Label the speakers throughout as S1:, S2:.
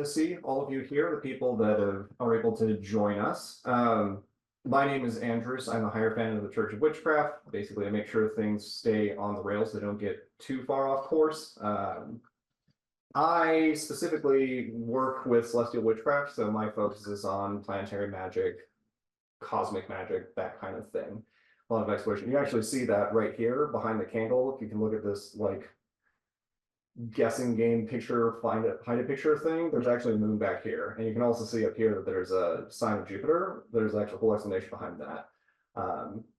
S1: see all of you here, the people that are able to join us. My name is Andrews. I'm a Hierophant of the Church of Witchcraft. Basically, I make sure things stay on the rails. They don't get too far off course. I specifically work with celestial witchcraft, so my focus is on planetary magic, cosmic magic, that kind of thing. A lot of exploration. You actually see that right here behind the candle. If you can look at this, like, guessing game picture, find a picture thing, there's actually a moon back here. And you can also see up here that there's a sign of Jupiter. There's actually a whole explanation behind that.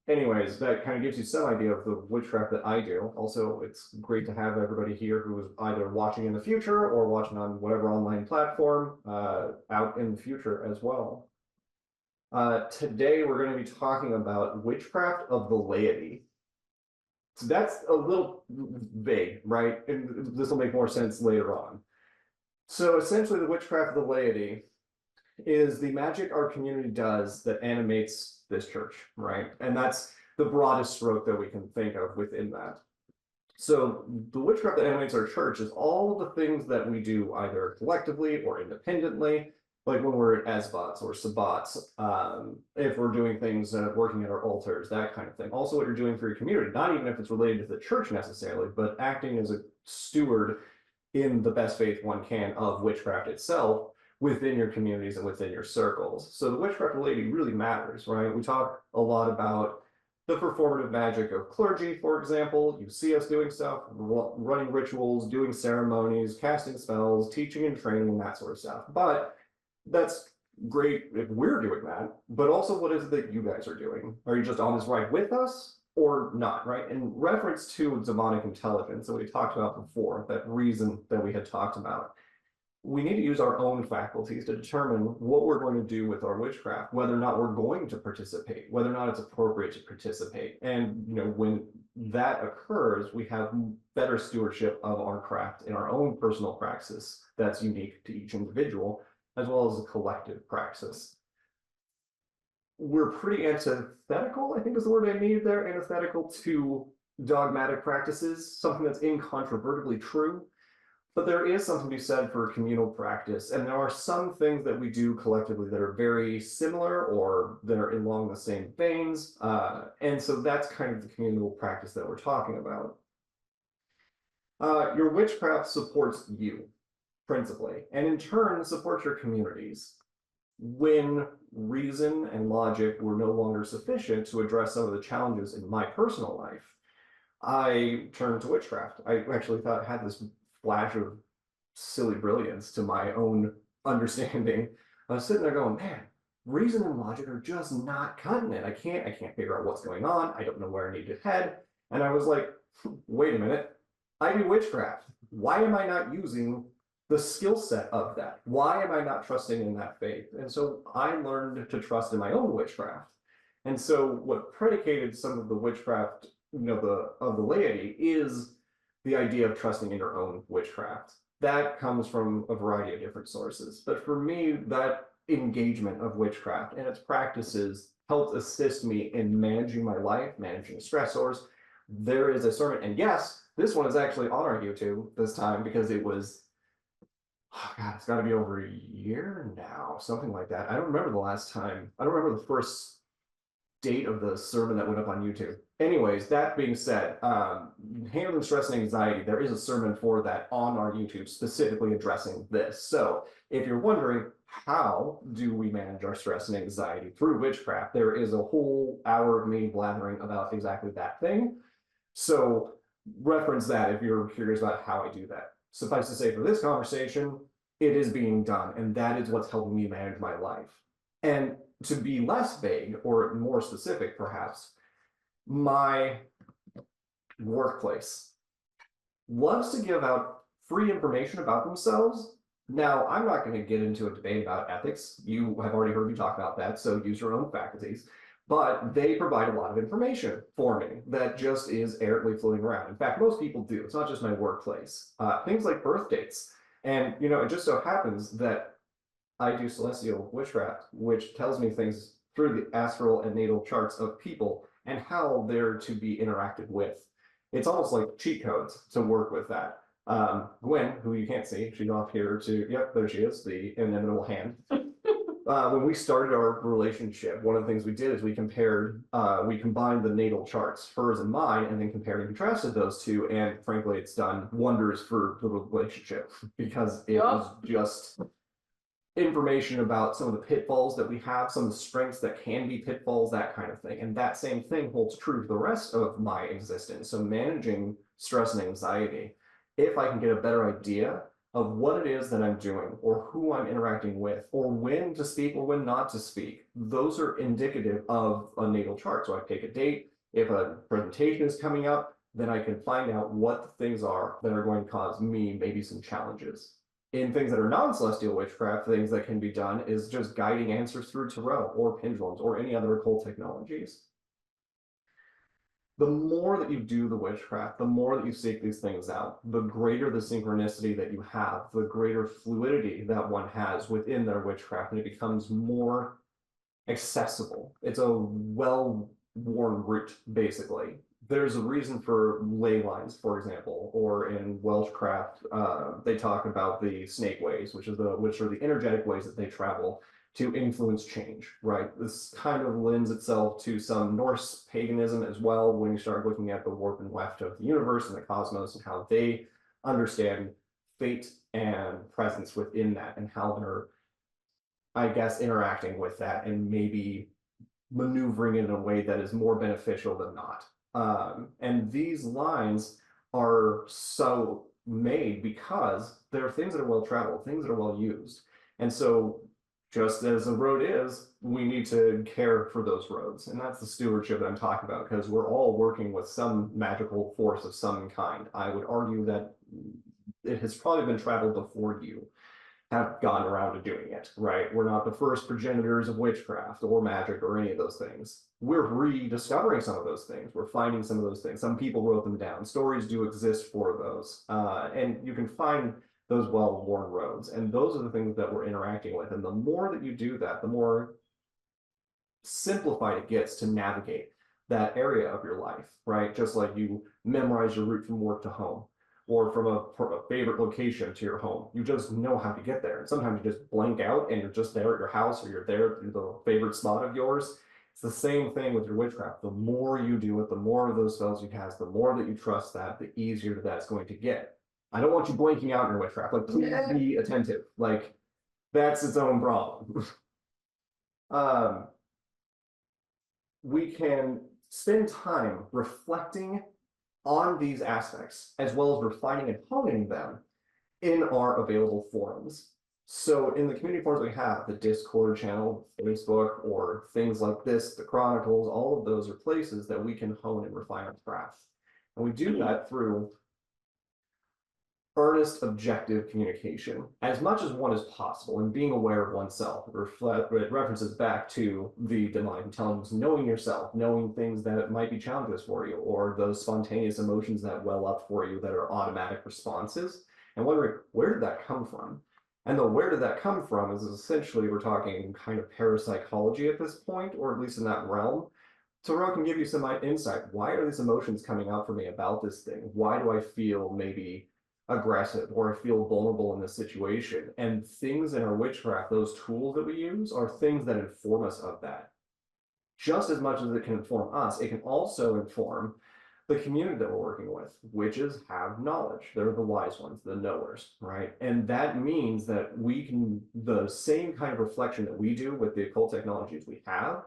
S1: Anyways, that kind of gives you some idea of the witchcraft that I do. Also, it's great to have everybody here who is either watching in the future or watching on whatever online platform out in the future as well. Today, we're going to be talking about witchcraft of the laity. So that's a little vague, right? And this will make more sense later on. So essentially, the witchcraft of the laity is the magic our community does that animates this church, right? And that's the broadest stroke that we can think of within that. So the witchcraft that animates our church is all of the things that we do either collectively or independently, like when we're at Esbats or Sabbats, if we're doing things, working at our altars, that kind of thing. Also what you're doing for your community, not even if it's related to the church necessarily, but acting as a steward in the best faith one can of witchcraft itself within your communities and within your circles. So the witchcraft of the laity really matters, right? We talk a lot about the performative magic of clergy, for example. You see us doing stuff, running rituals, doing ceremonies, casting spells, teaching and training, and that sort of stuff. But that's great if we're doing that, but also what is it that you guys are doing? Are you just on this ride with us or not, right? In reference to demonic intelligence that we talked about before, that reason that we had talked about, we need to use our own faculties to determine what we're going to do with our witchcraft, whether or not we're going to participate, whether or not it's appropriate to participate. And when that occurs, we have better stewardship of our craft in our own personal praxis that's unique to each individual, as well as a collective praxis. We're pretty antithetical, I think is the word I needed there, antithetical to dogmatic practices, something that's incontrovertibly true. But there is something to be said for communal practice, and there are some things that we do collectively that are very similar or that are along the same veins, and so that's kind of the communal practice that we're talking about. Your witchcraft supports you, principally, and in turn supports your communities. When reason and logic were no longer sufficient to address some of the challenges in my personal life, I turned to witchcraft. I actually thought I had this flash of silly brilliance to my own understanding. I was sitting there going, man, reason and logic are just not cutting it. I can't figure out what's going on. I don't know where I need to head. And I was like, wait a minute, I do witchcraft. Why am I not using the skill set of that? Why am I not trusting in that faith? And so I learned to trust in my own witchcraft. And so what predicated some of the witchcraft, of the laity is the idea of trusting in your own witchcraft. That comes from a variety of different sources. But for me, that engagement of witchcraft and its practices helped assist me in managing my life, managing stressors. There is a sermon, and yes, this one is actually on our YouTube this time because it was, oh God, it's got to be over a year now, something like that. I don't remember the last time. I don't remember the first date of the sermon that went up on YouTube. Anyways, that being said, handling stress and anxiety, there is a sermon for that on our YouTube specifically addressing this. So if you're wondering, how do we manage our stress and anxiety through witchcraft, there is a whole hour of me blathering about exactly that thing. So reference that if you're curious about how I do that. Suffice to say, for this conversation, it is being done, and that is what's helping me manage my life. And to be less vague or more specific, perhaps, my workplace loves to give out free information about themselves. Now, I'm not going to get into a debate about ethics. You have already heard me talk about that, so use your own faculties. But they provide a lot of information for me that just is errantly floating around. In fact, most people do. It's not just my workplace. Things like birth dates. And, it just so happens that I do celestial witchcraft, which tells me things through the astral and natal charts of people and how they're to be interacted with. It's almost like cheat codes to work with that. Gwen, who you can't see, she's off here to, yep, there she is, the inimitable hand. When we started our relationship, one of the things we did is we combined the natal charts, hers and mine, and then compared and contrasted those two. And frankly, it's done wonders for the relationship because it was just information about some of the pitfalls that we have, some of the strengths that can be pitfalls, that kind of thing. And that same thing holds true for the rest of my existence. So managing stress and anxiety, if I can get a better idea of what it is that I'm doing or who I'm interacting with or when to speak or when not to speak, those are indicative of a natal chart. So I pick a date. If a presentation is coming up, then I can find out what the things are that are going to cause me maybe some challenges. In things that are non-celestial witchcraft, things that can be done is just guiding answers through tarot or pendulums or any other occult technologies. The more that you do the witchcraft, the more that you seek these things out, the greater the synchronicity that you have, the greater fluidity that one has within their witchcraft, and it becomes more accessible. It's a well-worn route, basically. There's a reason for ley lines, for example, or in Welshcraft, they talk about the snake ways, which are the energetic ways that they travel to influence change, right? This kind of lends itself to some Norse paganism as well when you start looking at the warp and weft of the universe and the cosmos and how they understand fate and presence within that and how they're, I guess, interacting with that and maybe maneuvering it in a way that is more beneficial than not. And these lines are so made because they're things that are well traveled, things that are well used. And so just as a road is, we need to care for those roads. And that's the stewardship that I'm talking about, because we're all working with some magical force of some kind. I would argue that it has probably been traveled before you have gone around to doing it, right? We're not the first progenitors of witchcraft or magic or any of those things. We're rediscovering some of those things. We're finding some of those things. Some people wrote them down. Stories do exist for those. And you can find those well-worn roads. And those are the things that we're interacting with. And the more that you do that, the more simplified it gets to navigate that area of your life, right? Just like you memorize your route from work to home, or from a favorite location to your home. You just know how to get there. And sometimes you just blank out and you're just there at your house, or you're there at the favorite spot of yours. It's the same thing with your witchcraft. The more you do it, the more of those spells you cast, the more that you trust that, the easier that's going to get. I don't want you blanking out in your witchcraft. Like, please be attentive. Like, that's its own problem. We can spend time reflecting on these aspects, as well as refining and honing them in our available forums. So in the community forums we have, the Discord channel, Facebook, or things like this, the Chronicles, all of those are places that we can hone and refine our craft. And we do that through earnest, objective communication, as much as one is possible, and being aware of oneself. It references back to the demonic intelligence, knowing yourself, knowing things that might be challenges for you, or those spontaneous emotions that well up for you that are automatic responses, and wondering, where did that come from? And the where did that come from is essentially, we're talking kind of parapsychology at this point, or at least in that realm. Tarot can give you some insight. Why are these emotions coming out for me about this thing? Why do I feel maybe aggressive, or I feel vulnerable in this situation? And things in our witchcraft, those tools that we use, are things that inform us of that. Just as much as it can inform us, it can also inform the community that we're working with. Witches have knowledge. They're the wise ones, the knowers, right? And that means that we can, the same kind of reflection that we do with the occult technologies we have,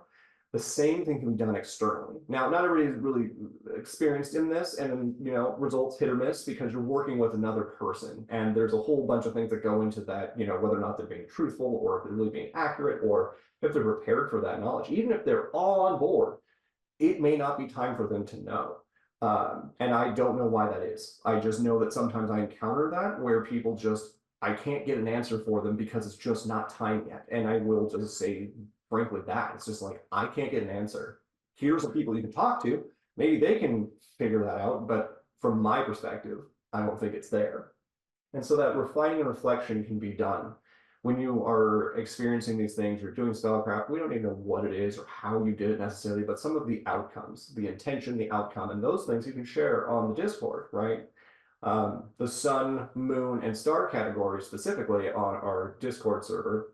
S1: the same thing can be done externally. Now, not everybody is really experienced in this, and results hit or miss because you're working with another person, and there's a whole bunch of things that go into that, whether or not they're being truthful, or if they're really being accurate, or if they're prepared for that knowledge. Even if they're all on board, it may not be time for them to know. And I don't know why that is. I just know that sometimes I encounter that where people just, I can't get an answer for them because it's just not time yet. And I will just say, frankly, that it's just like, I can't get an answer. Here's some people you can talk to. Maybe they can figure that out. But from my perspective, I don't think it's there. And so that refining and reflection can be done. When you are experiencing these things, you're doing spellcraft, we don't even know what it is or how you did it necessarily, but some of the outcomes, the intention, the outcome, and those things you can share on the Discord, right? The sun, moon, and star categories specifically on our Discord server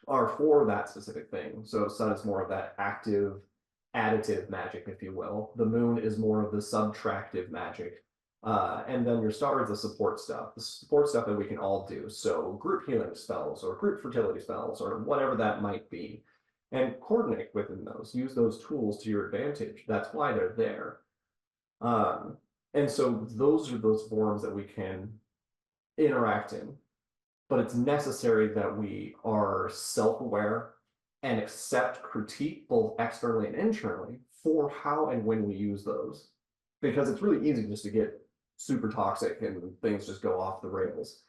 S1: are for that specific thing. So sun is more of that active, additive magic, if you will. The moon is more of the subtractive magic. And then your star is the support stuff that we can all do. So group healing spells or group fertility spells or whatever that might be. And coordinate within those, use those tools to your advantage. That's why they're there. And so those are those forms that we can interact in. But it's necessary that we are self-aware and accept critique both externally and internally for how and when we use those. Because it's really easy just to get super toxic and things just go off the rails.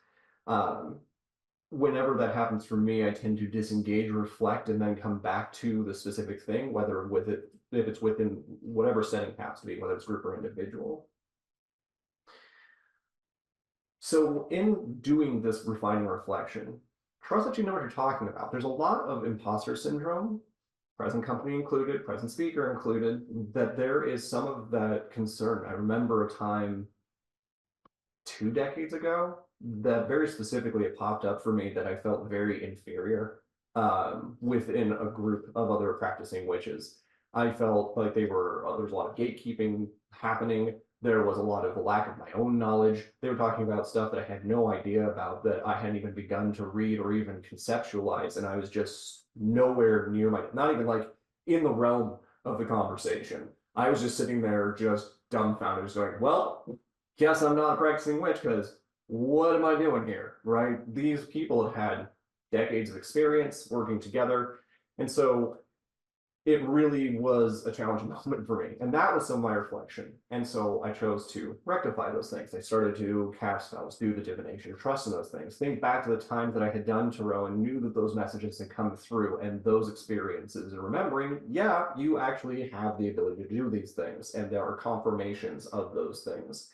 S1: Whenever that happens for me, I tend to disengage, reflect, and then come back to the specific thing, whether with it, if it's within whatever setting it happens to be, whether it's group or individual. So in doing this refining reflection, trust that you know what you're talking about. There's a lot of imposter syndrome, present company included, present speaker included, that there is some of that concern. I remember a time 2 decades ago that very specifically it popped up for me that I felt very inferior within a group of other practicing witches. I felt like there was a lot of gatekeeping happening. There was a lot of lack of my own knowledge. They were talking about stuff that I had no idea about, that I hadn't even begun to read or even conceptualize. And I was just nowhere near not even like in the realm of the conversation. I was just sitting there just dumbfounded, just going, well, guess I'm not a practicing witch, because what am I doing here, right? These people have had decades of experience working together. And so it really was a challenging moment for me. And that was some of my reflection. And so I chose to rectify those things. I started to cast spells, do the divination, trust in those things. Think back to the times that I had done tarot and knew that those messages had come through and those experiences, and remembering, yeah, you actually have the ability to do these things. And there are confirmations of those things.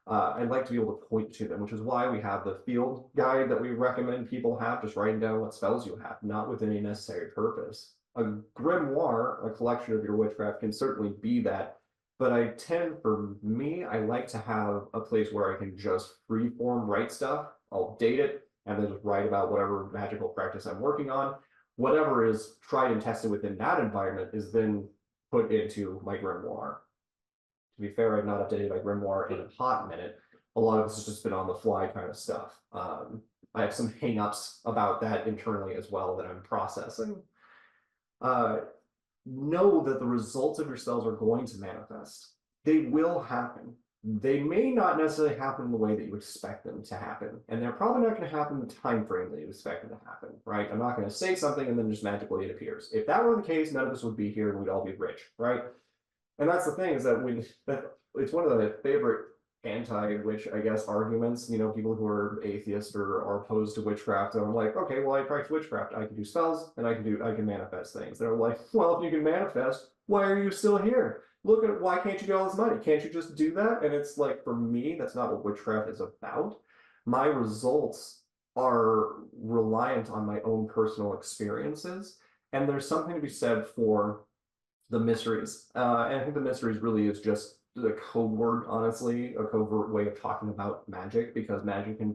S1: I'd like to be able to point to them, which is why we have the field guide that we recommend people have, just writing down what spells you have, not with any necessary purpose. A grimoire, a collection of your witchcraft, can certainly be that, but for me, I like to have a place where I can just freeform write stuff. I'll date it and then just write about whatever magical practice I'm working on. Whatever is tried and tested within that environment is then put into my grimoire. To be fair, I've not updated my grimoire in a hot minute. A lot of this has just been on the fly kind of stuff. I have some hangups about that internally as well that I'm processing. Know that the results of your spells are going to manifest. They will happen. They may not necessarily happen in the way that you expect them to happen, and they're probably not going to happen in the time frame that you expect them to happen, right? I'm not going to say something and then just magically it appears. If that were the case, none of us would be here and we'd all be rich, right? And that's the thing, is that it's one of the favorite anti-witch, I guess, arguments, people who are atheist or are opposed to witchcraft. And I'm like, okay, well, I practice witchcraft. I can do spells and I can manifest things. They're like, well, if you can manifest, why are you still here? Why can't you get all this money? Can't you just do that? And it's like, for me, that's not what witchcraft is about. My results are reliant on my own personal experiences. And there's something to be said for the mysteries. And I think the mysteries really is just the code word, honestly, a covert way of talking about magic, because magic can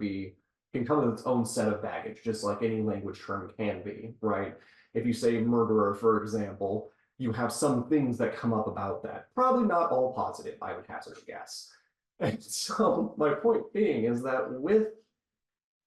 S1: come with its own set of baggage, just like any language term can be, right? If you say murderer, for example, you have some things that come up about that. Probably not all positive, I would hazard a guess. And so my point being is that with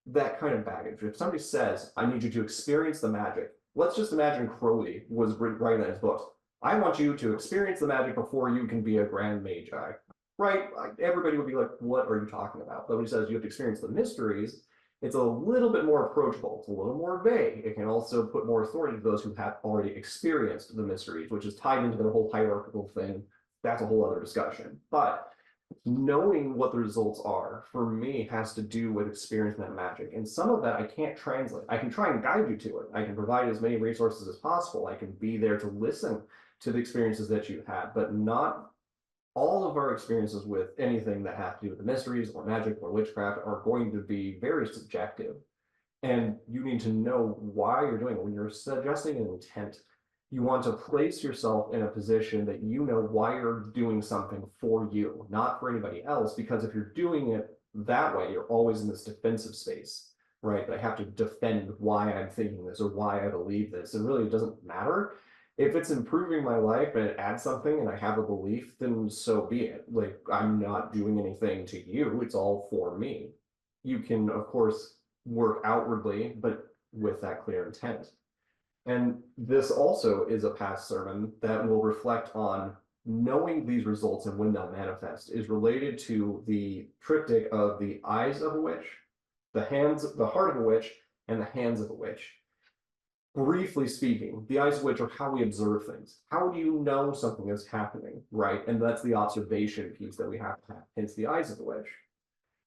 S1: that kind of baggage, if somebody says, I need you to experience the magic, let's just imagine Crowley was writing in his books, I want you to experience the magic before you can be a grand magi, right? Everybody would be like, what are you talking about? But when he says you have to experience the mysteries, it's a little bit more approachable. It's a little more vague. It can also put more authority to those who have already experienced the mysteries, which is tied into their whole hierarchical thing. That's a whole other discussion. But knowing what the results are, for me, has to do with experiencing that magic. And some of that I can't translate. I can try and guide you to it. I can provide as many resources as possible. I can be there to listen to the experiences that you had, but not all of our experiences with anything that have to do with the mysteries or magic or witchcraft are going to be very subjective. And you need to know why you're doing it. When you're suggesting an intent, you want to place yourself in a position that you know why you're doing something for you, not for anybody else. Because if you're doing it that way, you're always in this defensive space, right? I have to defend why I'm thinking this or why I believe this. And really, it doesn't matter. If it's improving my life and it adds something and I have a belief, then so be it. Like, I'm not doing anything to you. It's all for me. You can, of course, work outwardly, but with that clear intent. And this also is a past sermon that will reflect on knowing these results and when they'll manifest is related to the triptych of the eyes of a witch, the heart of a witch, and the hands of a witch. Briefly speaking, the eyes of a witch are how we observe things. How do you know something is happening, right? And that's the observation piece that we have to have, hence the eyes of the witch.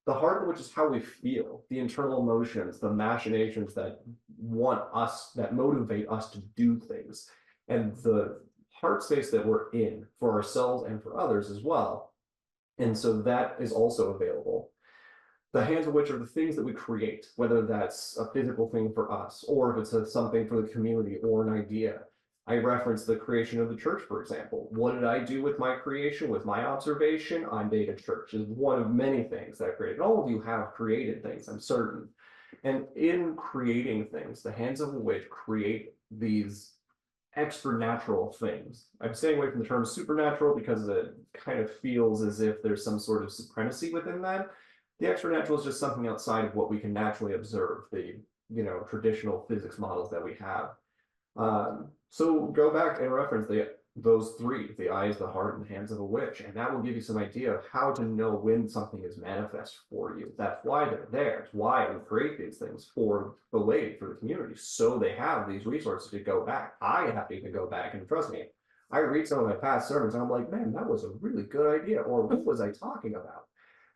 S1: The heart of which is how we feel, the internal emotions, the machinations that motivate us to do things, and the heart space that we're in for ourselves and for others as well. And so that is also available. The hands of which are the things that we create, whether that's a physical thing for us, or if it's something for the community or an idea. I referenced the creation of the church, for example. What did I do with my creation, with my observation? I made a church. It's one of many things that I created. All of you have created things, I'm certain. And in creating things, the hands of the witch create these extra natural things. I'm staying away from the term supernatural because it kind of feels as if there's some sort of supremacy within that. The extra natural is just something outside of what we can naturally observe, the traditional physics models that we have. So go back and reference those three, the eyes, the heart, and the hands of a witch, and that will give you some idea of how to know when something is manifest for you. That's why they're there. It's why we create these things for the laity, for the community, so they have these resources to go back. I have to even go back, and trust me, I read some of my past sermons, and I'm like, man, that was a really good idea, or what was I talking about?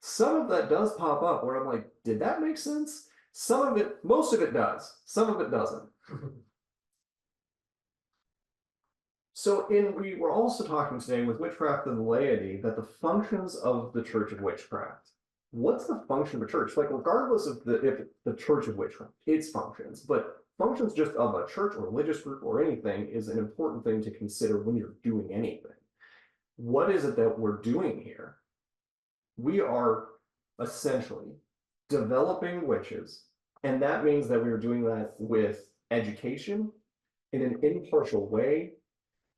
S1: Some of that does pop up where I'm like, did that make sense? Some of it, most of it does. Some of it doesn't. So we were also talking today with Witchcraft and Laity that the functions of the Church of Witchcraft. What's the function of a church? Like, regardless of if the Church of Witchcraft, its functions, but functions just of a church or religious group or anything is an important thing to consider when you're doing anything. What is it that we're doing here? We are essentially developing witches, and that means that we are doing that with education in an impartial way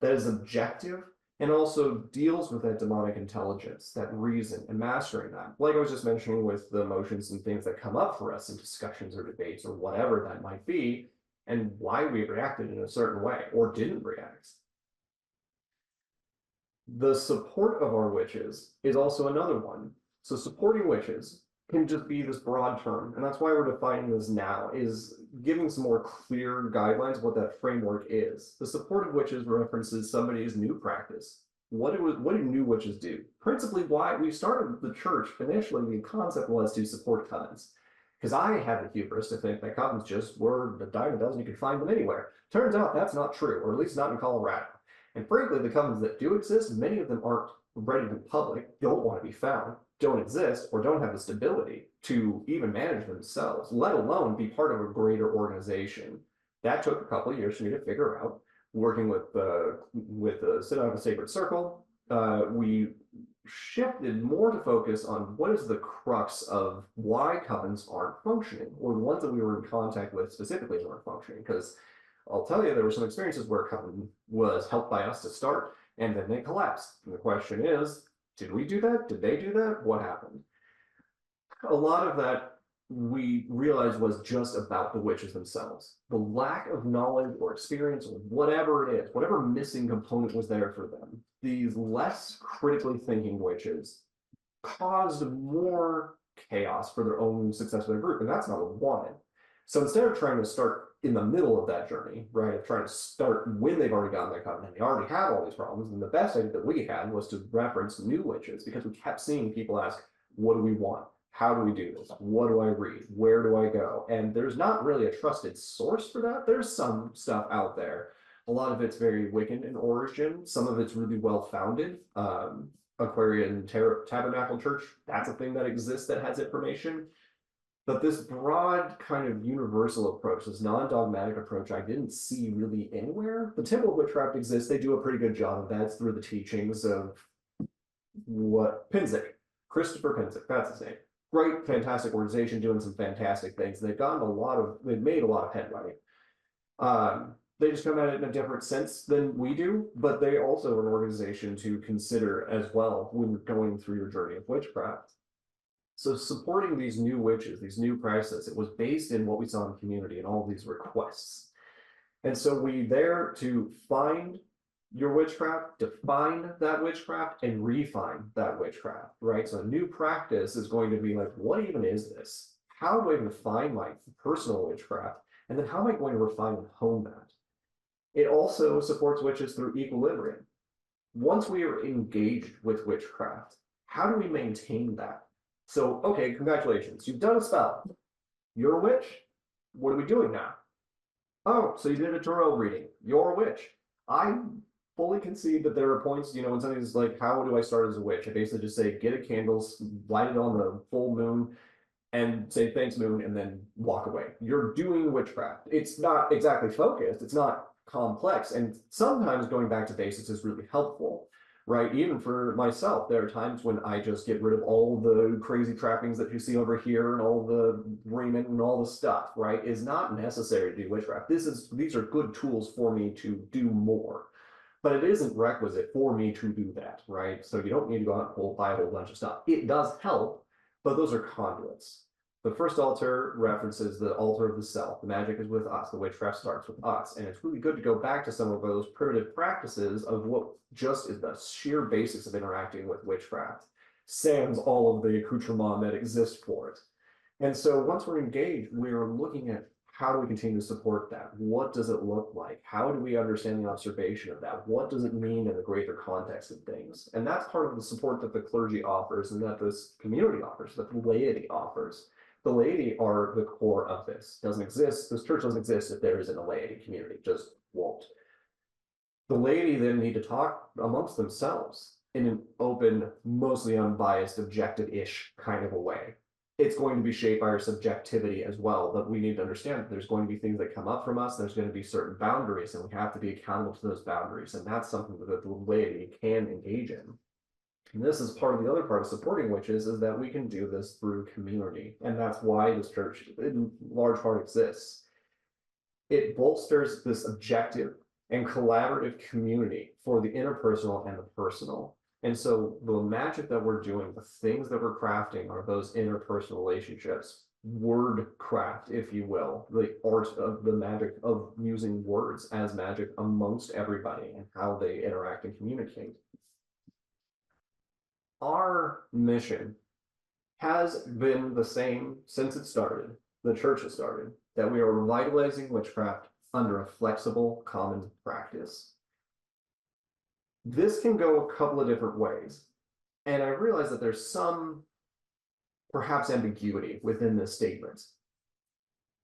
S1: that is objective and also deals with that demonic intelligence, that reason, and mastering that. Like I was just mentioning with the emotions and things that come up for us in discussions or debates or whatever that might be, and why we reacted in a certain way or didn't react. The support of our witches is also another one. So supporting witches can just be this broad term, and that's why we're defining this now, is giving some more clear guidelines of what that framework is. The support of witches references somebody's new practice. What do new witches do? Principally, why we started the church initially, the concept was to support covens. Because I had the hubris to think that covens just were a dime a dozen, you could find them anywhere. Turns out that's not true, or at least not in Colorado. And frankly, the covens that do exist, many of them aren't ready to be public, don't want to be found, don't exist, or don't have the stability to even manage themselves, let alone be part of a greater organization. That took a couple of years for me to figure out. Working with the Synod of the Sacred Circle, we shifted more to focus on what is the crux of why covens aren't functioning, or the ones that we were in contact with specifically weren't functioning. Because I'll tell you, there were some experiences where a coven was helped by us to start, and then they collapsed. And the question is, did we do that? Did they do that? What happened? A lot of that we realized was just about the witches themselves. The lack of knowledge or experience or whatever it is, whatever missing component was there for them, these less critically thinking witches caused more chaos for their own success of their group, and that's not what we wanted. So instead of trying to start in the middle of that journey, right, of trying to start when they've already gotten that covenant, they already have all these problems, and the best idea that we had was to reference new witches, because we kept seeing people ask, what do we want? How do we do this? What do I read? Where do I go? And there's not really a trusted source for that. There's some stuff out there. A lot of it's very Wiccan in origin. Some of it's really well-founded. Aquarian Tabernacle Church, that's a thing that exists that has information. But this broad kind of universal approach, this non-dogmatic approach, I didn't see really anywhere. The Temple of Witchcraft exists. They do a pretty good job of that. It's through the teachings of Christopher Pinzik, that's his name. great, fantastic organization doing some fantastic things. They've made a lot of headway. They just come at it in a different sense than we do, but they also are an organization to consider as well when you're going through your journey of witchcraft. So supporting these new witches, these new practices, it was based in what we saw in the community and all these requests. And so we there to find your witchcraft, define that witchcraft, and refine that witchcraft, right? So a new practice is going to be like, what even is this? How do I define my personal witchcraft? And then how am I going to refine and hone that? It also supports witches through equilibrium. Once we are engaged with witchcraft, how do we maintain that? So, okay, congratulations, you've done a spell. You're a witch. What are we doing now? Oh, so you did a tarot reading. You're a witch. I fully concede that there are points, when somebody's like, how do I start as a witch? I basically just say, get a candle, light it on the full moon, and say, thanks, moon, and then walk away. You're doing witchcraft. It's not exactly focused. It's not complex. And sometimes going back to basics is really helpful, right? Even for myself, there are times when I just get rid of all the crazy trappings that you see over here and all the raiment and all the stuff, right? Is not necessary to do witchcraft. These are good tools for me to do more, but it isn't requisite for me to do that, right? So you don't need to go out and buy a whole bunch of stuff. It does help, but those are conduits. The first altar references the altar of the self. The magic is with us. The witchcraft starts with us. And it's really good to go back to some of those primitive practices of what just is the sheer basics of interacting with witchcraft, sans all of the accoutrement that exists for it. And so once we're engaged, we're looking at how do we continue to support that? What does it look like? How do we understand the observation of that? What does it mean in the greater context of things? And that's part of the support that the clergy offers and that this community offers, that the laity offers. The laity are the core of this. Doesn't exist. This church doesn't exist if there isn't a laity community. Just won't. The laity then need to talk amongst themselves in an open, mostly unbiased, objective-ish kind of a way. It's going to be shaped by our subjectivity as well, but we need to understand that there's going to be things that come up from us. There's going to be certain boundaries, and we have to be accountable to those boundaries. And that's something that the laity can engage in. And this is part of the other part of supporting witches, is that we can do this through community. And that's why this church in large part exists. It bolsters this objective and collaborative community for the interpersonal and the personal. And so the magic that we're doing, the things that we're crafting are those interpersonal relationships, wordcraft, if you will, the art of the magic of using words as magic amongst everybody and how they interact and communicate. Our mission has been the same since it started, the church has started, that we are revitalizing witchcraft under a flexible common practice. This can go a couple of different ways, and I realize that there's some perhaps ambiguity within this statement.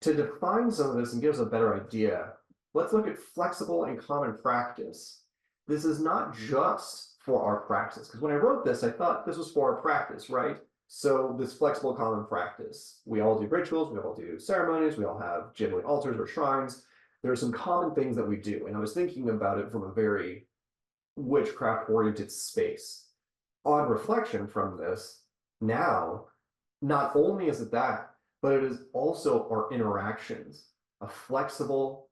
S1: To define some of this and give us a better idea, let's look at flexible and common practice. This is not just for our practice, because when I wrote this, I thought this was for our practice, right? So this flexible common practice, we all do rituals, we all do ceremonies, we all have generally altars or shrines. There are some common things that we do, and I was thinking about it from a very witchcraft-oriented space. On reflection from this, now, not only is it that, but it is also our interactions, a flexible,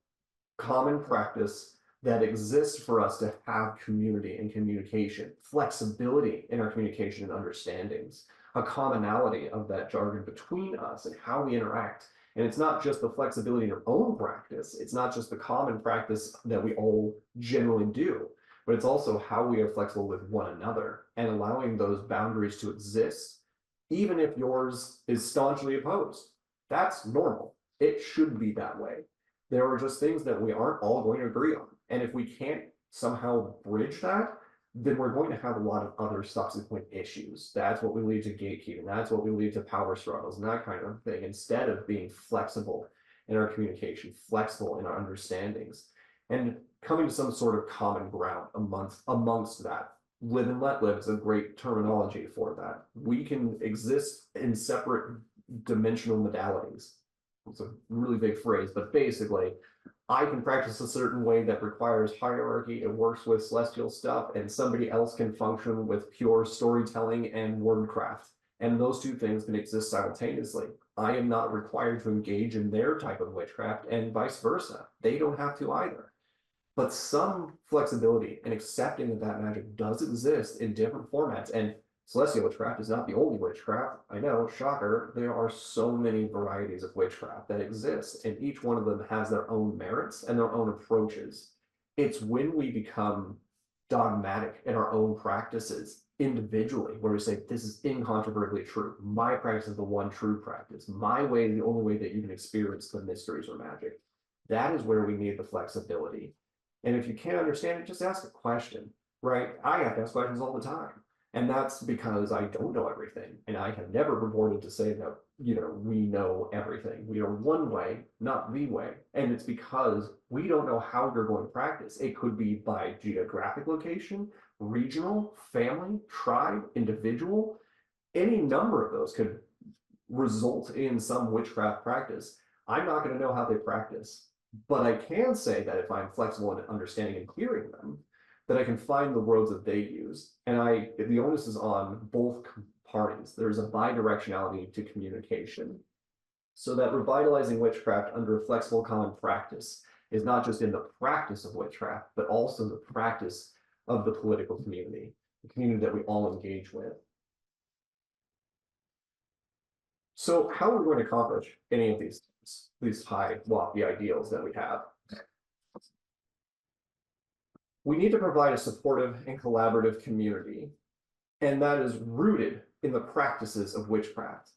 S1: common practice that exists for us to have community and communication, flexibility in our communication and understandings, a commonality of that jargon between us and how we interact. And it's not just the flexibility in our own practice, it's not just the common practice that we all generally do, but it's also how we are flexible with one another and allowing those boundaries to exist, even if yours is staunchly opposed. That's normal. It should be that way. There are just things that we aren't all going to agree on. And if we can't somehow bridge that, then we're going to have a lot of other subsequent issues. That's what we lead to gatekeeping. That's what we lead to power struggles and that kind of thing, instead of being flexible in our communication, flexible in our understandings, and coming to some sort of common ground amongst that. Live and let live is a great terminology for that. We can exist in separate dimensional modalities. It's a really big phrase, but basically, I can practice a certain way that requires hierarchy, it works with celestial stuff, and somebody else can function with pure storytelling and wordcraft. And those two things can exist simultaneously. I am not required to engage in their type of witchcraft, and vice versa. They don't have to either. But some flexibility and accepting that that magic does exist in different formats. And celestial witchcraft is not the only witchcraft. I know, shocker, there are so many varieties of witchcraft that exist, and each one of them has their own merits and their own approaches. It's when we become dogmatic in our own practices individually, where we say, this is incontrovertibly true. My practice is the one true practice. My way is the only way that you can experience the mysteries or magic. That is where we need the flexibility. And if you can't understand it, just ask a question, right? I have to ask questions all the time. And that's because I don't know everything. And I have never purported to say that, we know everything. We are one way, not the way. And it's because we don't know how you're going to practice. It could be by geographic location, regional, family, tribe, individual. Any number of those could result in some witchcraft practice. I'm not going to know how they practice, but I can say that if I'm flexible in understanding and hearing them, that I can find the roads that they use. And the onus is on both parties. There's a bidirectionality to communication. So that revitalizing witchcraft under a flexible common practice is not just in the practice of witchcraft, but also the practice of the political community, the community that we all engage with. So how are we going to accomplish any of these high, lofty ideals that we have? We need to provide a supportive and collaborative community, and that is rooted in the practices of witchcraft.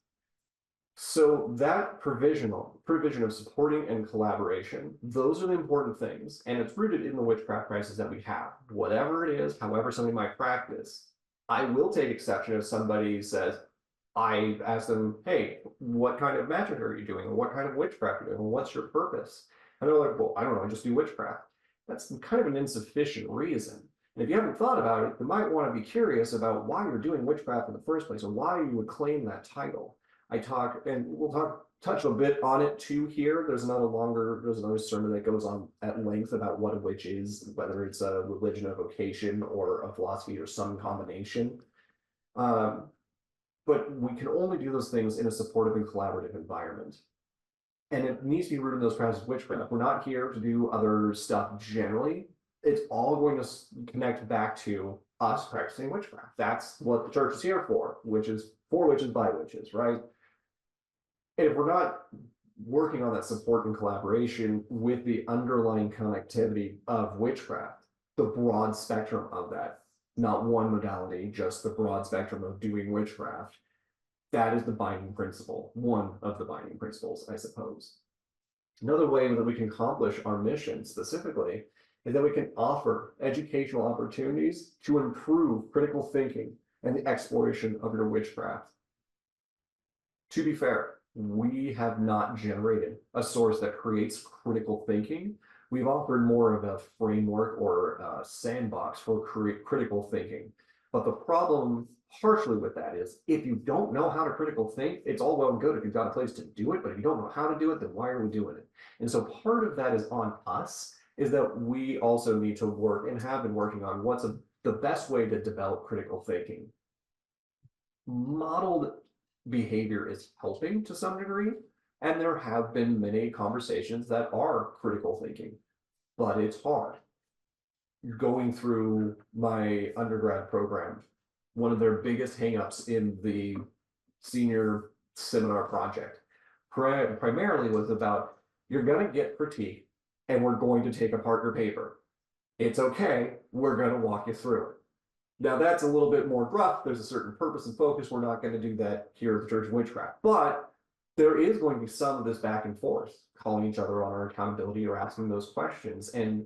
S1: So that provision of supporting and collaboration, those are the important things, and it's rooted in the witchcraft practices that we have. Whatever it is, however somebody might practice, I will take exception if somebody says, I ask them, hey, what kind of magic are you doing? Or what kind of witchcraft are you doing? Well, what's your purpose? And they're like, well, I don't know, I just do witchcraft. That's kind of an insufficient reason. And if you haven't thought about it, you might want to be curious about why you're doing witchcraft in the first place, or why you would claim that title. We'll touch a bit on it too here. There's another sermon that goes on at length about what a witch is, whether it's a religion, a vocation, or a philosophy, or some combination. But we can only do those things in a supportive and collaborative environment. And it needs to be rooted in those practices of witchcraft. We're not here to do other stuff generally. It's all going to connect back to us practicing witchcraft. That's what the church is here for, which is for witches by witches, right? And if we're not working on that support and collaboration with the underlying connectivity of witchcraft, the broad spectrum of that, not one modality, just the broad spectrum of doing witchcraft, that is the binding principle, one of the binding principles, I suppose. Another way that we can accomplish our mission specifically is that we can offer educational opportunities to improve critical thinking and the exploration of your witchcraft. To be fair, we have not generated a source that creates critical thinking. We've offered more of a framework or a sandbox for critical thinking. But the problem partially with that is, if you don't know how to critical think, it's all well and good if you've got a place to do it, but if you don't know how to do it, then why are we doing it? And so part of that is on us, is that we also need to work and have been working on what's the best way to develop critical thinking. Modeled behavior is helping to some degree, and there have been many conversations that are critical thinking, but it's hard. Going through my undergrad program, one of their biggest hangups in the senior seminar project primarily was about, you're going to get critique and we're going to take apart your paper. It's okay, we're going to walk you through it. Now that's a little bit more gruff. There's a certain purpose and focus. We're not going to do that here at the Church of Witchcraft, but there is going to be some of this back and forth, calling each other on our accountability or asking those questions, and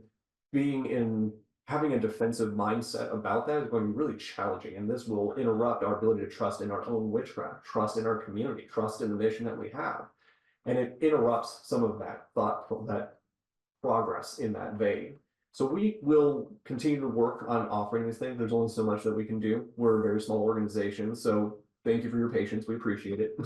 S1: having a defensive mindset about that is going to be really challenging, and this will interrupt our ability to trust in our own witchcraft, trust in our community, trust in the mission that we have, and it interrupts some of that that progress in that vein. So we will continue to work on offering these things. There's only so much that we can do. We're a very small organization, so thank you for your patience. We appreciate it.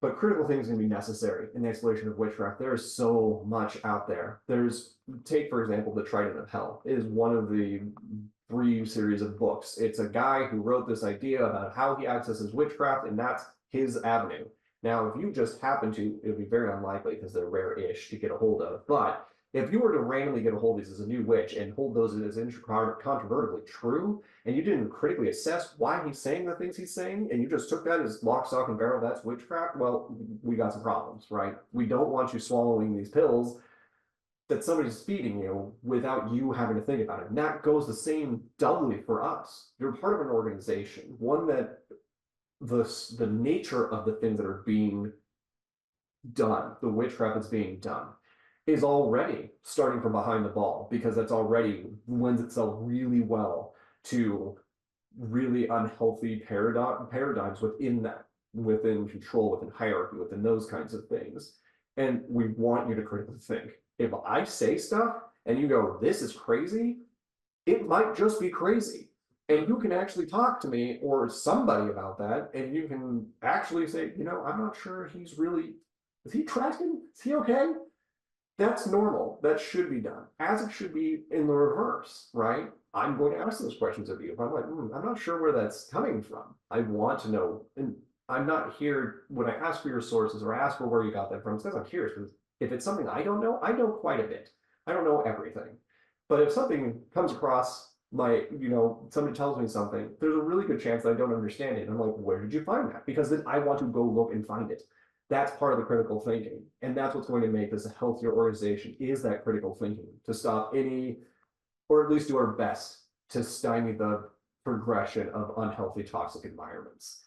S1: But critical things are going to be necessary in the exploration of witchcraft. There is so much out there. Take, for example, the Trident of Hell. It is one of the brief series of books. It's a guy who wrote this idea about how he accesses witchcraft, and that's his avenue. Now, if you just happen to, it would be very unlikely because they're rare-ish to get a hold of, but if you were to randomly get a hold of these as a new witch and hold those as incontrovertibly true, and you didn't critically assess why he's saying the things he's saying, and you just took that as lock, stock, and barrel, that's witchcraft, well, we got some problems, right? We don't want you swallowing these pills that somebody's feeding you without you having to think about it. And that goes the same doubly for us. You're part of an organization, one that the nature of the things that are being done, the witchcraft that's being done, is already starting from behind the ball, because that's already lends itself really well to really unhealthy paradigms within that, within control, within hierarchy, within those kinds of things. And we want you to critically think. If I say stuff and you go, this is crazy, it might just be crazy. And you can actually talk to me or somebody about that, and you can actually say, you know, I'm not sure he's really, is he tracking? Is he okay? That's normal. That should be done, as it should be in the reverse, right? I'm going to ask those questions of you. If I'm like, I'm not sure where that's coming from. I want to know. And I'm not here when I ask for your sources or ask for where you got that from, because I'm curious. Because if it's something I don't know quite a bit. I don't know everything. But if something comes across my, you know, somebody tells me something, there's a really good chance that I don't understand it. And I'm like, where did you find that? Because then I want to go look and find it. That's part of the critical thinking. And that's what's going to make this a healthier organization, is that critical thinking, to stop any, or at least do our best to stymie the progression of unhealthy, toxic environments.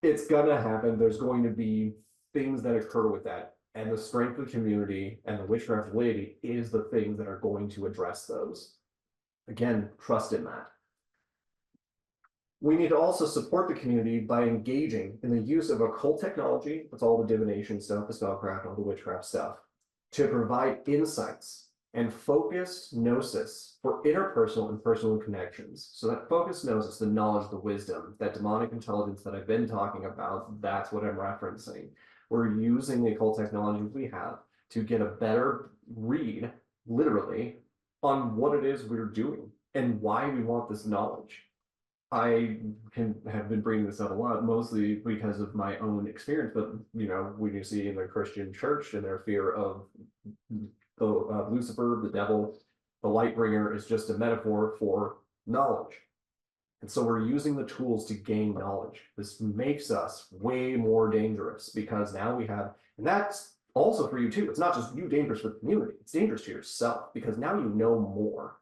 S1: It's gonna happen. There's going to be things that occur with that. And the strength of the community and the witchcraft laity is the things that are going to address those. Again, trust in that. We need to also support the community by engaging in the use of occult technology, that's all the divination stuff, the spellcraft, all the witchcraft stuff, to provide insights and focused gnosis for interpersonal and personal connections. So that focused gnosis, the knowledge, the wisdom, that demonic intelligence that I've been talking about, that's what I'm referencing. We're using the occult technology we have to get a better read, literally, on what it is we're doing and why we want this knowledge. I have been bringing this up a lot, mostly because of my own experience, but, you know, when you see in the Christian church and their fear of the Lucifer, the devil, the light bringer is just a metaphor for knowledge. And so we're using the tools to gain knowledge. This makes us way more dangerous, because now we have, and that's also for you too. It's not just you dangerous for the community, it's dangerous to yourself, because now you know more.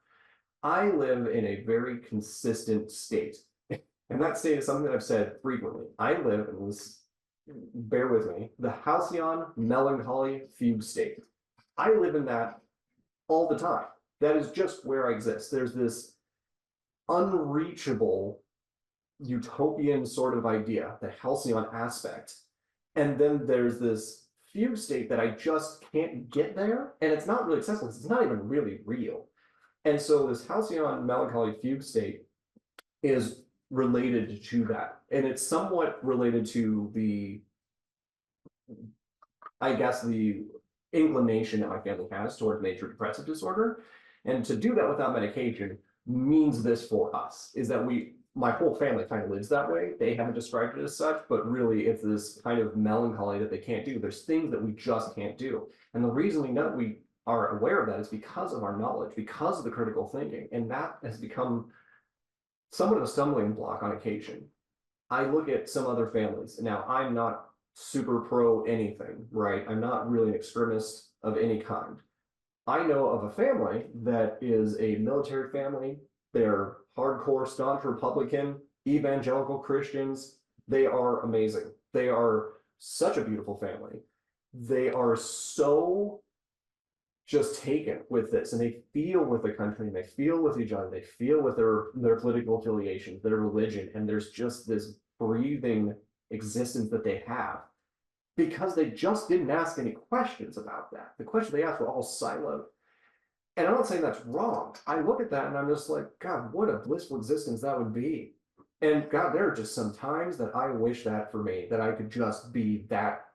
S1: I live in a very consistent state. And that state is something that I've said frequently. I live in this, bear with me, the halcyon melancholy fugue state. I live in that all the time. That is just where I exist. There's this unreachable utopian sort of idea, the halcyon aspect. And then there's this fugue state that I just can't get there. And it's not really accessible. It's not even really real. And so this halcyon melancholy fugue state is related to that. And it's somewhat related to the, I guess, the inclination that my family has towards major depressive disorder. And to do that without medication means this for us, is that my whole family kind of lives that way. They haven't described it as such, but really it's this kind of melancholy that they can't do. There's things that we just can't do. And the reason we know that we are aware of that is because of our knowledge, because of the critical thinking. And that has become somewhat of a stumbling block on occasion. I look at some other families. Now, I'm not super pro anything, right? I'm not really an extremist of any kind. I know of a family that is a military family. They're hardcore, staunch Republican, evangelical Christians. They are amazing. They are such a beautiful family. They are so just taken with this, and they feel with the country, and they feel with each other, they feel with their political affiliations, their religion, and there's just this breathing existence that they have, because they just didn't ask any questions about that. The questions they asked were all siloed. And I'm not saying that's wrong. I look at that and I'm just like, God, what a blissful existence that would be. And God, there are just some times that I wish that for me, that I could just be that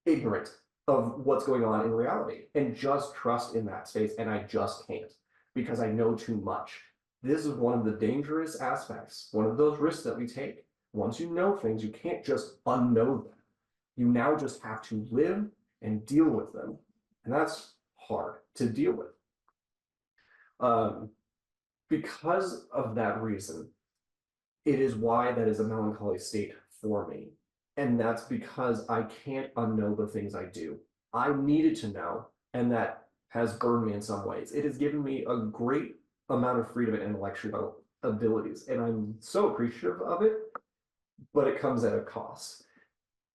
S1: ignorant of what's going on in reality and just trust in that space. And I just can't, because I know too much. This is one of the dangerous aspects, one of those risks that we take. Once you know things, you can't just unknow them. You now just have to live and deal with them. And that's hard to deal with. Because of that reason, it is why that is a melancholy state for me. And that's because I can't unknow the things I do. I needed to know, and that has burned me in some ways. It has given me a great amount of freedom and intellectual abilities, and I'm so appreciative of it, but it comes at a cost.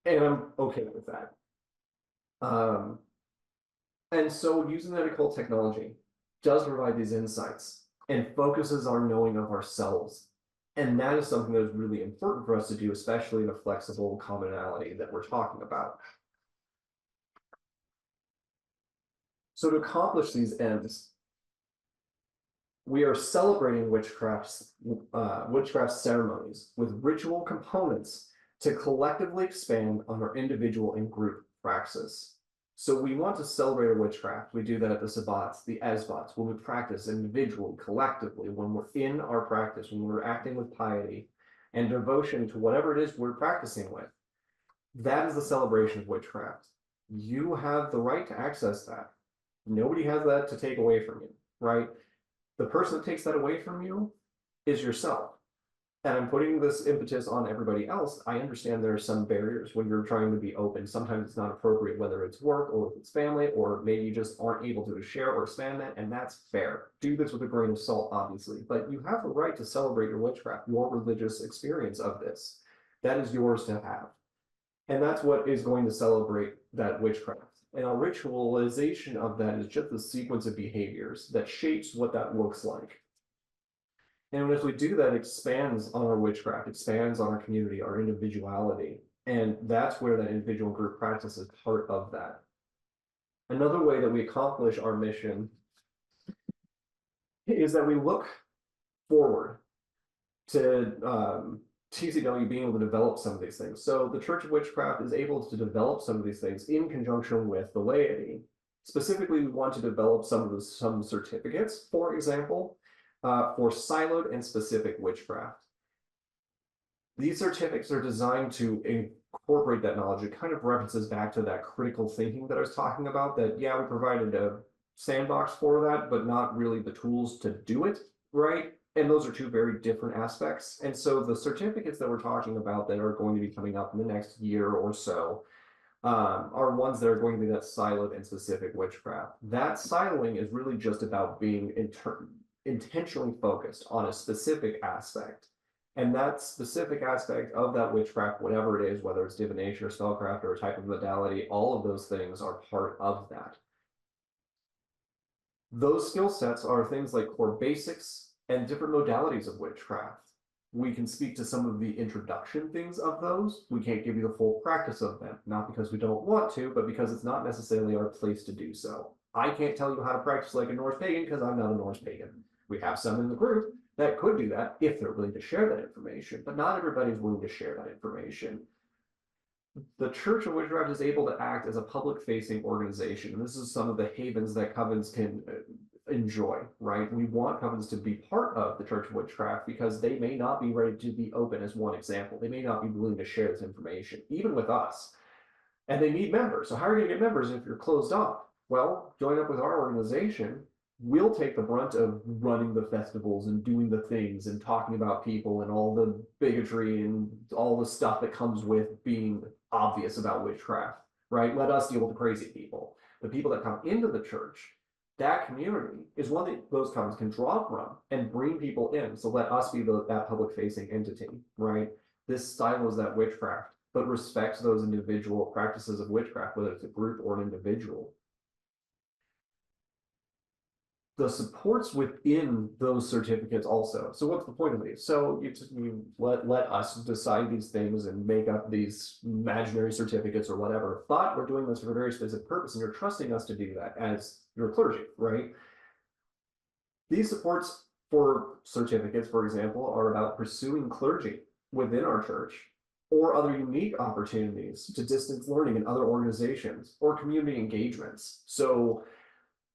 S1: And I'm okay with that. And so using that occult technology does provide these insights and focuses our knowing of ourselves. And that is something that is really important for us to do, especially in a flexible commonality that we're talking about. So to accomplish these ends, we are celebrating witchcraft ceremonies with ritual components to collectively expand on our individual and group praxis. So we want to celebrate our witchcraft. We do that at the sabbats, the esbats, when we practice individually, collectively, when we're in our practice, when we're acting with piety and devotion to whatever it is we're practicing with. That is the celebration of witchcraft. You have the right to access that. Nobody has that to take away from you, right? The person that takes that away from you is yourself. And I'm putting this impetus on everybody else. I understand there are some barriers when you're trying to be open. Sometimes it's not appropriate, whether it's work or if it's family, or maybe you just aren't able to share or expand that, and that's fair. Do this with a grain of salt, obviously, but you have the right to celebrate your witchcraft, your religious experience of this. That is yours to have. And that's what is going to celebrate that witchcraft. And a ritualization of that is just a sequence of behaviors that shapes what that looks like. And as we do that, it expands on our witchcraft, expands on our community, our individuality. And that's where that individual group practice is part of that. Another way that we accomplish our mission is that we look forward to TCW being able to develop some of these things. So the Church of Witchcraft is able to develop some of these things in conjunction with the laity. Specifically, we want to develop some certificates, for example, for siloed and specific witchcraft. These certificates are designed to incorporate that knowledge. It kind of references back to that critical thinking that I was talking about, that, yeah, we provided a sandbox for that, but not really the tools to do it, right? And those are two very different aspects. And so the certificates that we're talking about that are going to be coming up in the next year or so are ones that are going to be that siloed and specific witchcraft. That siloing is really just about being intentionally focused on a specific aspect. And that specific aspect of that witchcraft, whatever it is, whether it's divination or spellcraft or a type of modality, all of those things are part of that. Those skill sets are things like core basics and different modalities of witchcraft. We can speak to some of the introduction things of those. We can't give you the full practice of them, not because we don't want to, but because it's not necessarily our place to do so. I can't tell you how to practice like a Norse pagan because I'm not a Norse pagan. We have some in the group that could do that if they're willing to share that information, but not everybody's willing to share that information. The Church of Witchcraft is able to act as a public-facing organization, and this is some of the havens that covens can enjoy, right? We want covens to be part of the Church of Witchcraft because they may not be ready to be open, as one example. They may not be willing to share this information, even with us. And they need members. So how are you going to get members if you're closed off? Well, join up with our organization. We'll take the brunt of running the festivals and doing the things and talking about people and all the bigotry and all the stuff that comes with being obvious about witchcraft, right? Let us deal with the crazy people. The people that come into the church, that community is one that those covens can draw from and bring people in. So let us be that public-facing entity, right? This silos that witchcraft, but respects those individual practices of witchcraft, whether it's a group or an individual. The supports within those certificates also. So what's the point of these? So you let us decide these things and make up these imaginary certificates or whatever, but we're doing this for a very specific purpose, and you're trusting us to do that as your clergy, right? These supports for certificates, for example, are about pursuing clergy within our church or other unique opportunities to distance learning in other organizations or community engagements. So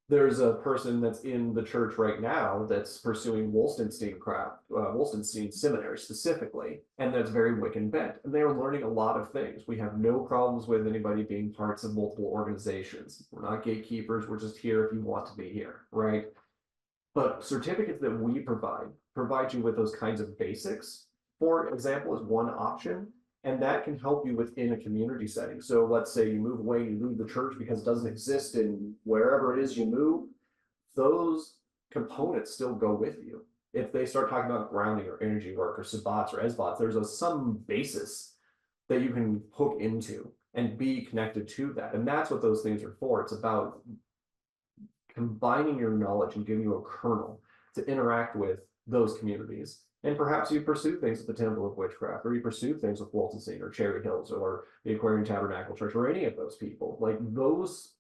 S1: There's a person that's in the church right now that's pursuing Wolstenstein Seminary specifically, and that's very Wiccan bent. And they are learning a lot of things. We have no problems with anybody being parts of multiple organizations. We're not gatekeepers. We're just here if you want to be here, right? But certificates that we provide you with those kinds of basics, for example, is one option. And that can help you within a community setting. So let's say you move away, you leave the church because it doesn't exist in wherever it is you move, those components still go with you. If they start talking about grounding or energy work or sabbats or esbats, there's some basis that you can hook into and be connected to that. And that's what those things are for. It's about combining your knowledge and giving you a kernel to interact with those communities. And perhaps you pursue things at the Temple of Witchcraft, or you pursue things with Wolstenstein or Cherry Hills or the Aquarian Tabernacle Church or any of those people. Like those,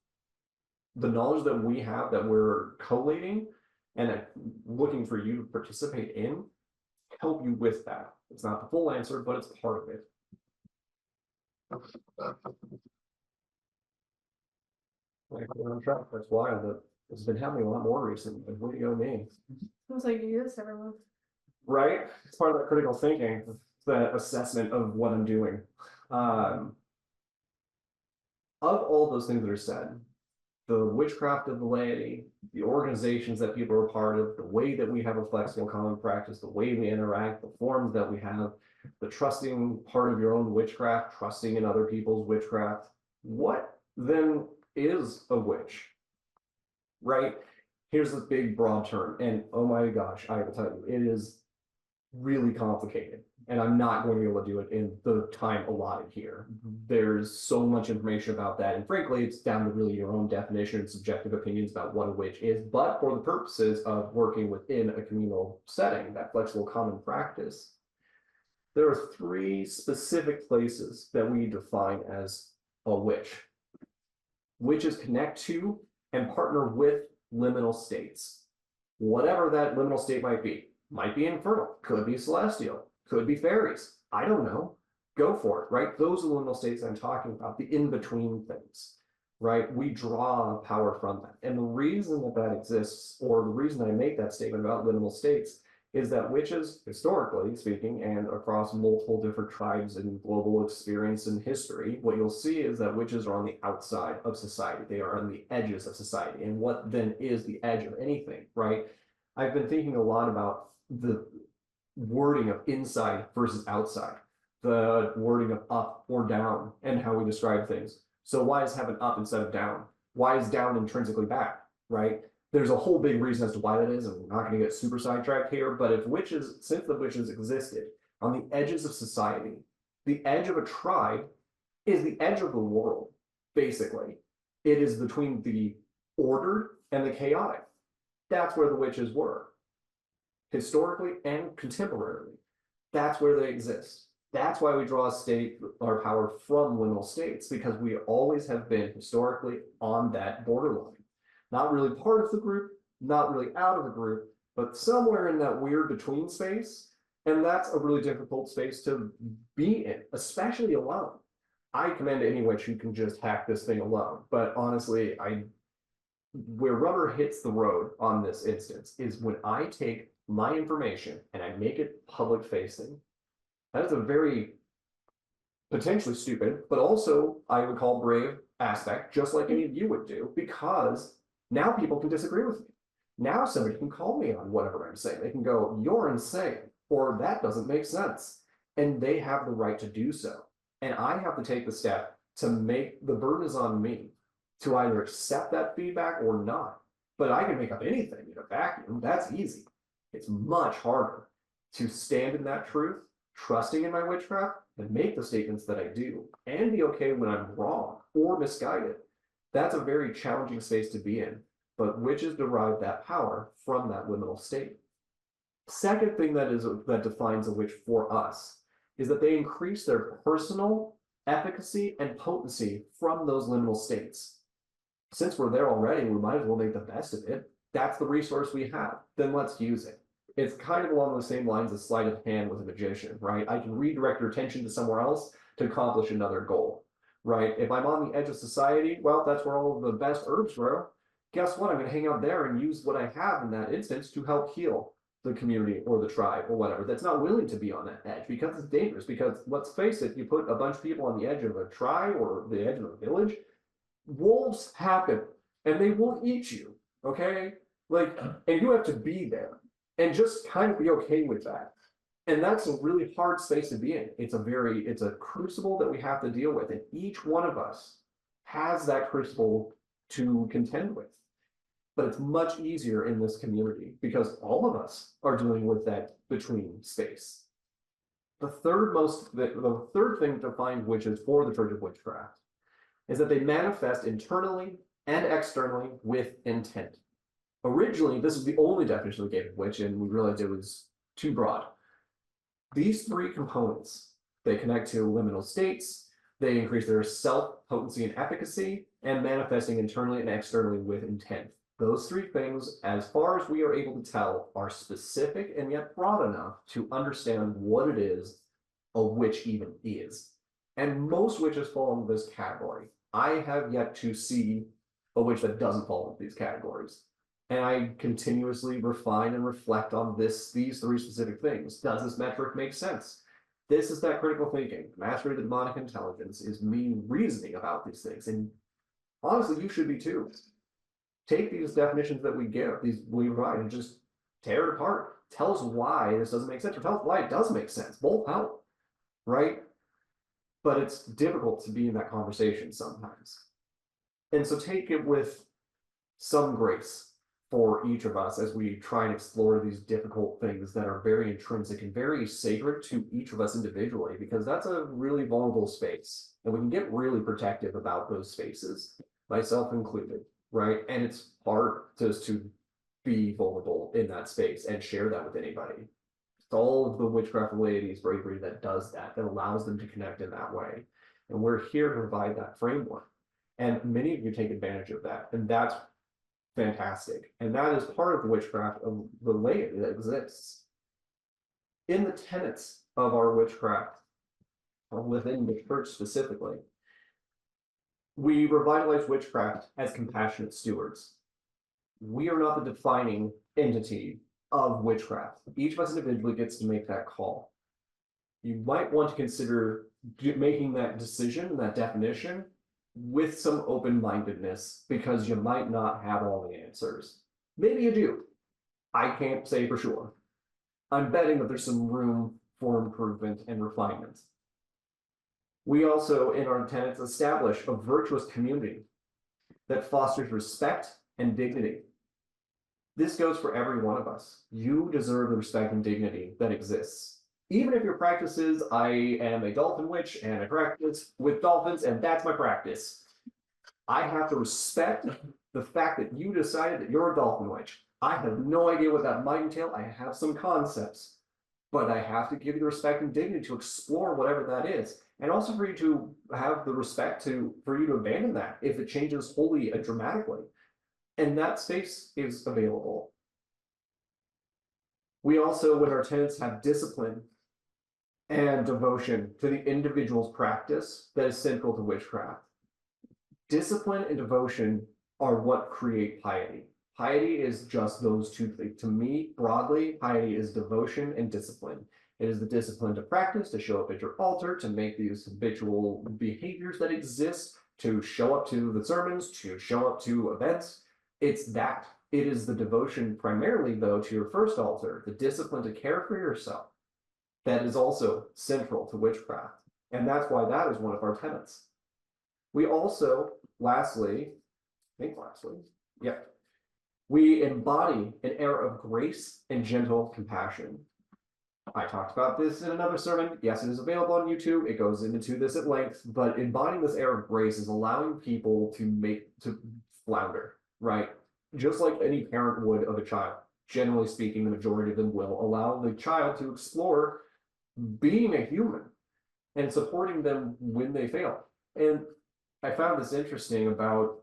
S1: the knowledge that we have that we're collating and looking for you to participate in, help you with that. It's not the full answer, but it's part of it. That's why it's been happening a lot more recently. Way to go, me.
S2: Sounds like you do this every month.
S1: Right? It's part of that critical thinking, the assessment of what I'm doing. Of all those things that are said, the witchcraft of the laity, the organizations that people are a part of, the way that we have a flexible common practice, the way we interact, the forms that we have, the trusting part of your own witchcraft, trusting in other people's witchcraft. What then is a witch? Right? Here's this big broad term, and oh my gosh, I will tell you, it is really complicated, and I'm not going to be able to do it in the time allotted here. There's so much information about that, and frankly, it's down to really your own definition and subjective opinions about what a witch is. But for the purposes of working within a communal setting, that flexible common practice, there are 3 specific places that we define as a witch. Witches connect to and partner with liminal states, whatever that liminal state might be. Might be infernal, could be celestial, could be fairies. I don't know. Go for it, right? Those are the liminal states I'm talking about, the in-between things, right? We draw power from that. And the reason that that exists, or the reason I make that statement about liminal states, is that witches, historically speaking, and across multiple different tribes and global experience and history, what you'll see is that witches are on the outside of society. They are on the edges of society. And what then is the edge of anything, right? I've been thinking a lot about the wording of inside versus outside, the wording of up or down, and how we describe things. So why is heaven up instead of down? Why is down intrinsically bad, right? There's a whole big reason as to why that is, and we're not going to get super sidetracked here, but if witches, since the witches existed on the edges of society, the edge of a tribe is the edge of the world, basically. It is between the ordered and the chaotic. That's where the witches were. Historically and contemporarily, that's where they exist. That's why we draw our power from liminal states, because we always have been historically on that borderline. Not really part of the group, not really out of the group, but somewhere in that weird between space. And that's a really difficult space to be in, especially alone. I commend any witch who can just hack this thing alone. But honestly, where rubber hits the road on this instance is when I take my information and I make it public facing. That is a very potentially stupid, but also I would call brave aspect, just like any of you would do, because now people can disagree with me. Now somebody can call me on whatever I'm saying. They can go, "You're insane," or "That doesn't make sense." And they have the right to do so. And I have to take the step to make, the burden is on me to either accept that feedback or not. But I can make up anything in a vacuum. That's easy. It's much harder to stand in that truth, trusting in my witchcraft, and make the statements that I do, and be okay when I'm wrong or misguided. That's a very challenging space to be in, but witches derive that power from that liminal state. Second thing that defines a witch for us is that they increase their personal efficacy and potency from those liminal states. Since we're there already, we might as well make the best of it. That's the resource we have. Then let's use it. It's kind of along the same lines as sleight of hand with a magician, right? I can redirect your attention to somewhere else to accomplish another goal, right? If I'm on the edge of society, well, that's where all of the best herbs grow. guess what? I'm going to hang out there and use what I have in that instance to help heal the community or the tribe or whatever that's not willing to be on that edge because it's dangerous. Because let's face it, you put a bunch of people on the edge of a tribe or the edge of a village, wolves happen and they will eat you. Okay. Like, and you have to be there and just kind of be okay with that. And that's a really hard space to be in. It's a crucible that we have to deal with. And each one of us has that crucible to contend with. But it's much easier in this community because all of us are dealing with that between space. The third thing to find witches for the Church of Witchcraft is that they manifest internally and externally with intent. Originally, this was the only definition we gave of witch, and we realized it was too broad. These three components, they connect to liminal states, they increase their self-potency and efficacy, and manifesting internally and externally with intent. Those three things, as far as we are able to tell, are specific and yet broad enough to understand what it is a witch even is. And most witches fall into this category. I have yet to see a witch that doesn't fall into these categories. And I continuously refine and reflect on these three specific things. Does this metric make sense? This is that critical thinking. Mastery of the demonic intelligence is me reasoning about these things. And honestly, you should be too. Take these definitions that we give, we provide, and just tear it apart. Tell us why this doesn't make sense, or tell us why it does make sense. Both help, right? But it's difficult to be in that conversation sometimes. And so take it with some grace for each of us as we try and explore these difficult things that are very intrinsic and very sacred to each of us individually, because that's a really vulnerable space. And we can get really protective about those spaces, myself included. Right. And it's hard just to be vulnerable in that space and share that with anybody. It's all of the witchcraft ladies' bravery that does that, that allows them to connect in that way. And we're here to provide that framework. And many of you take advantage of that. And that's fantastic. And that is part of the witchcraft of the laity that exists. In the tenets of our witchcraft, within the church specifically, we revitalize witchcraft as compassionate stewards. We are not the defining entity of witchcraft. Each of us individually gets to make that call. You might want to consider making that decision, that definition, with some open-mindedness, because you might not have all the answers. Maybe you do. I can't say for sure. I'm betting that there's some room for improvement and refinement. We also, in our tenets, establish a virtuous community that fosters respect and dignity. This goes for every one of us. You deserve the respect and dignity that exists. Even if your practice is, I am a dolphin witch and I practice with dolphins and that's my practice. I have to respect the fact that you decided that you're a dolphin witch. I have no idea what that might entail. I have some concepts, but I have to give you the respect and dignity to explore whatever that is. And also for you to have the respect for you to abandon that if it changes wholly and dramatically. And that space is available. We also, with our tenets, have discipline and devotion to the individual's practice that is central to witchcraft. Discipline and devotion are what create piety. Piety is just those two things. To me, broadly, piety is devotion and discipline. It is the discipline to practice, to show up at your altar, to make these habitual behaviors that exist, to show up to the sermons, to show up to events. It's that. It is the devotion primarily, though, to your first altar, the discipline to care for yourself, that is also central to witchcraft. And that's why that is one of our tenets. We also, we embody an air of grace and gentle compassion. I talked about this in another sermon. Yes, it is available on YouTube. It goes into this at length, but embodying this air of grace is allowing people to flounder, right? Just like any parent would of a child. Generally speaking, the majority of them will allow the child to explore being a human and supporting them when they fail. And I found this interesting about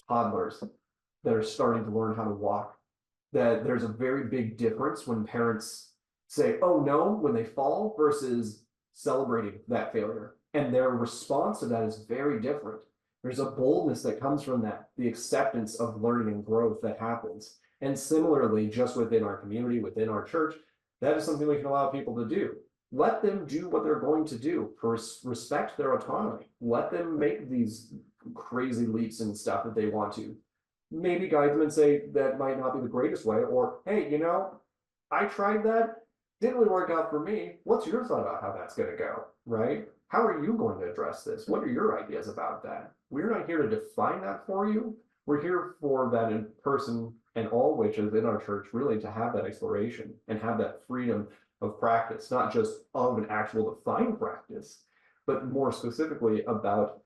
S1: toddlers that are starting to learn how to walk, that there's a very big difference when parents say, oh no, when they fall versus celebrating that failure. And their response to that is very different. There's a boldness that comes from that, the acceptance of learning and growth that happens. And similarly, just within our community, within our church, that is something we can allow people to do. Let them do what they're going to do. Respect their autonomy. Let them make these crazy leaps and stuff that they want to. Maybe guide them and say that might not be the greatest way, or hey, you know, I tried that, didn't really work out for me. What's your thought about how that's going to go, right? How are you going to address this? What are your ideas about that? We're not here to define that for you. We're here for that in person and all witches in our church really to have that exploration and have that freedom of practice, not just of an actual defined practice, but more specifically about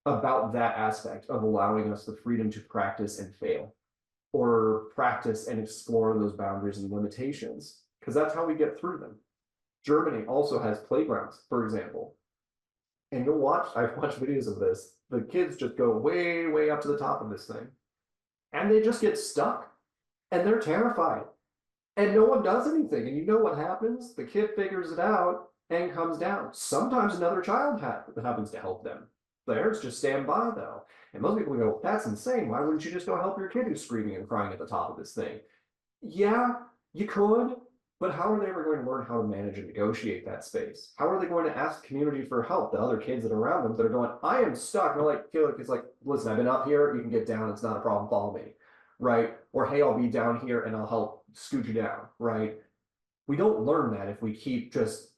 S1: that aspect of allowing us the freedom to practice and fail, or practice and explore those boundaries and limitations, because that's how we get through them. Germany also has playgrounds, for example. And you'll watch, I've watched videos of this, the kids just go way, way up to the top of this thing. And they just get stuck. And they're terrified. And no one does anything. And you know what happens? The kid figures it out and comes down. Sometimes another child happens to help them. The parents just stand by though. And most people go, that's insane. Why wouldn't you just go help your kid who's screaming and crying at the top of this thing? Yeah, you could. But how are they ever going to learn how to manage and negotiate that space? How are they going to ask the community for help, the other kids that are around them that are going, I am stuck. And they're like, it's like, listen, I've been up here, you can get down, it's not a problem, follow me, right? Or hey, I'll be down here and I'll help scoot you down, right? We don't learn that if we keep just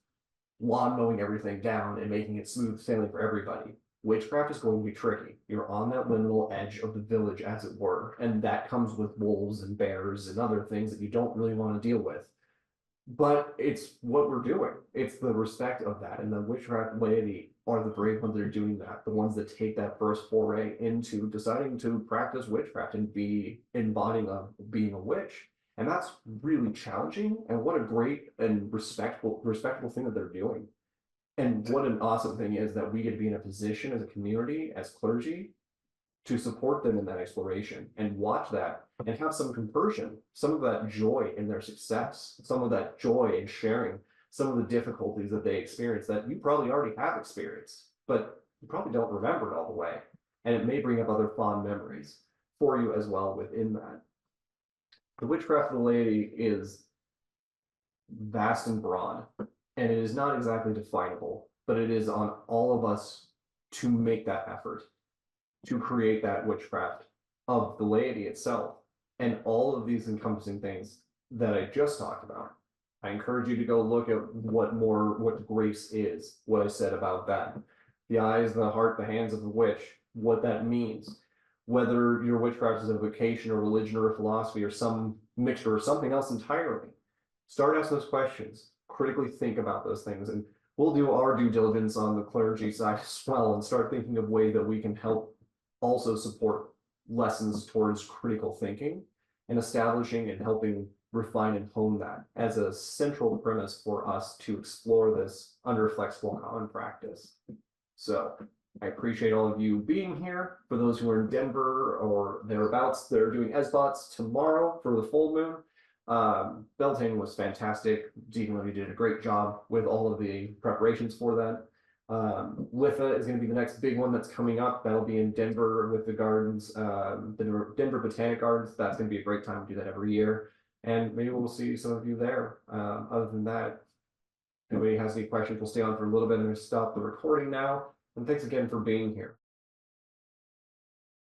S1: lawn mowing everything down and making it smooth sailing for everybody. Witchcraft is going to be tricky. You're on that liminal edge of the village, as it were, and that comes with wolves and bears and other things that you don't really want to deal with. But it's what we're doing. It's the respect of that. And the witchcraft laity are the brave ones that are doing that. The ones that take that first foray into deciding to practice witchcraft and be embodying of being a witch. And that's really challenging. And what a great and respectful thing that they're doing. And what an awesome thing is that we get to be in a position as a community, as clergy, to support them in that exploration and watch that and have some compersion, some of that joy in their success, some of that joy in sharing some of the difficulties that they experience that you probably already have experienced, but you probably don't remember it all the way. And it may bring up other fond memories for you as well within that. The witchcraft of the laity is vast and broad, and it is not exactly definable, but it is on all of us to make that effort to create that witchcraft of the laity itself and all of these encompassing things that I just talked about. I encourage you to go look at what grace is, what I said about that. The eyes, the heart, the hands of the witch, what that means. Whether your witchcraft is a vocation or religion or a philosophy or some mixture or something else entirely. Start asking those questions, critically think about those things, and we'll do our due diligence on the clergy side as well and start thinking of ways that we can help also support lessons towards critical thinking and establishing and helping refine and hone that as a central premise for us to explore this under flexible common practice. So I appreciate all of you being here. For those who are in Denver or thereabouts, they're doing SBOTs tomorrow for the full moon. Beltane was fantastic. Deacon Levy did a great job with all of the preparations for that. Litha is going to be the next big one that's coming up. That'll be in Denver with the gardens, the Denver Botanic Gardens. That's going to be a great time to do that every year. And maybe we'll see some of you there. Other than that, if anybody has any questions, we'll stay on for a little bit and stop the recording now. And thanks again for being here.